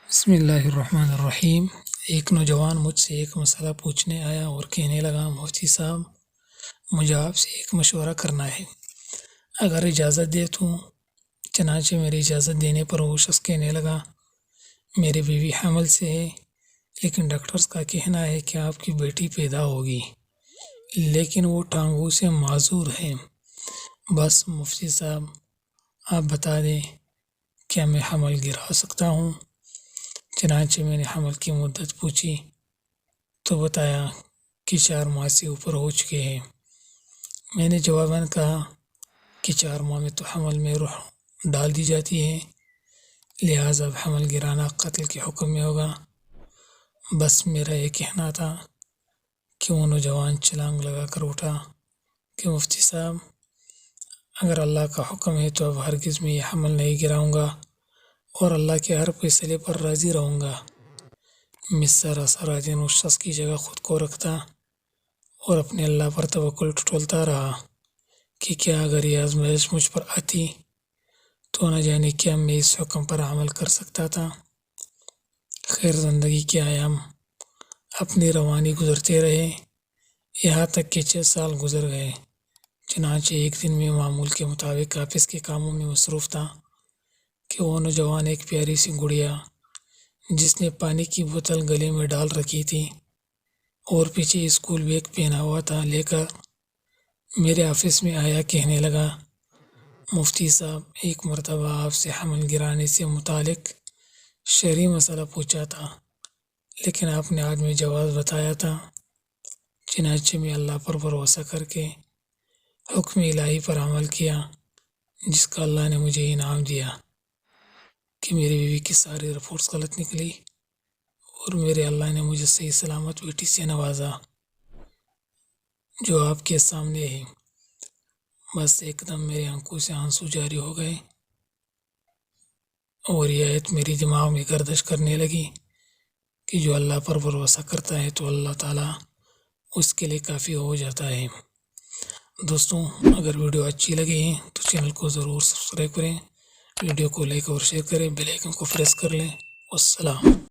بسم اللہ الرحمن الرحیم۔ ایک نوجوان مجھ سے ایک مسئلہ پوچھنے آیا اور کہنے لگا، مفتی صاحب مجھے آپ سے ایک مشورہ کرنا ہے، اگر اجازت دے تو۔ چنانچہ میری اجازت دینے پر وہ شخص کہنے لگا، میری بیوی حمل سے ہے، لیکن ڈاکٹرز کا کہنا ہے کہ آپ کی بیٹی پیدا ہوگی، لیکن وہ ٹانگوں سے معذور ہے۔ بس مفتی صاحب آپ بتا دیں کیا میں حمل گرا سکتا ہوں؟ چنانچہ میں نے حمل کی مدت پوچھی تو بتایا کہ 4 ماہ سے اوپر ہو چکے ہیں۔ میں نے جواباً کہا کہ 4 ماہ میں تو حمل میں روح ڈال دی جاتی ہے، لہٰذا اب حمل گرانا قتل کے حکم میں ہوگا۔ بس میرا یہ کہنا تھا کہ وہ نوجوان چھلانگ لگا کر اٹھا کہ مفتی صاحب اگر اللہ کا حکم ہے تو اب ہرگز میں یہ حمل نہیں گراؤں گا اور اللہ کے ہر فیصلے پر راضی رہوں گا۔ میں سراسر دن اس شخص کی جگہ خود کو رکھتا اور اپنے اللہ پر توکل ٹٹولتا رہا کہ کیا اگر یہ آزمائش مجھ پر آتی تو نہ جانے کیا میں اس حکم پر عمل کر سکتا تھا۔ خیر زندگی کے ایام اپنی روانی گزرتے رہے، یہاں تک کہ 6 سال گزر گئے۔ چنانچہ ایک دن میں معمول کے مطابق آفس کے کاموں میں مصروف تھا کہ وہ نوجوان ایک پیاری سی گڑیا جس نے پانی کی بوتل گلے میں ڈال رکھی تھی اور پیچھے اسکول بیگ پہنا ہوا تھا لے کر میرے آفس میں آیا، کہنے لگا، مفتی صاحب ایک مرتبہ آپ سے حمل گرانے سے متعلق شرعی مسئلہ پوچھا تھا، لیکن آپ نے آج میں جواز بتایا تھا۔ چنانچہ میں اللہ پر بھروسہ کر کے حکم الہی پر عمل کیا، جس کا اللہ نے مجھے انعام دیا کہ میری بیوی کی ساری رپورٹس غلط نکلی اور میرے اللہ نے مجھے صحیح سلامت بیٹی سے نوازا جو آپ کے سامنے ہے۔ بس ایک دم میری آنکھوں سے آنسو جاری ہو گئے اور یہ آیت میری دماغ میں گردش کرنے لگی کہ جو اللہ پر بھروسہ کرتا ہے تو اللہ تعالیٰ اس کے لیے کافی ہو جاتا ہے۔ دوستوں اگر ویڈیو اچھی لگی ہے تو چینل کو ضرور سبسکرائب کریں، ویڈیو کو لائک اور شیئر کریں، بیل آئیکن کو پریس کر لیں۔ والسلام۔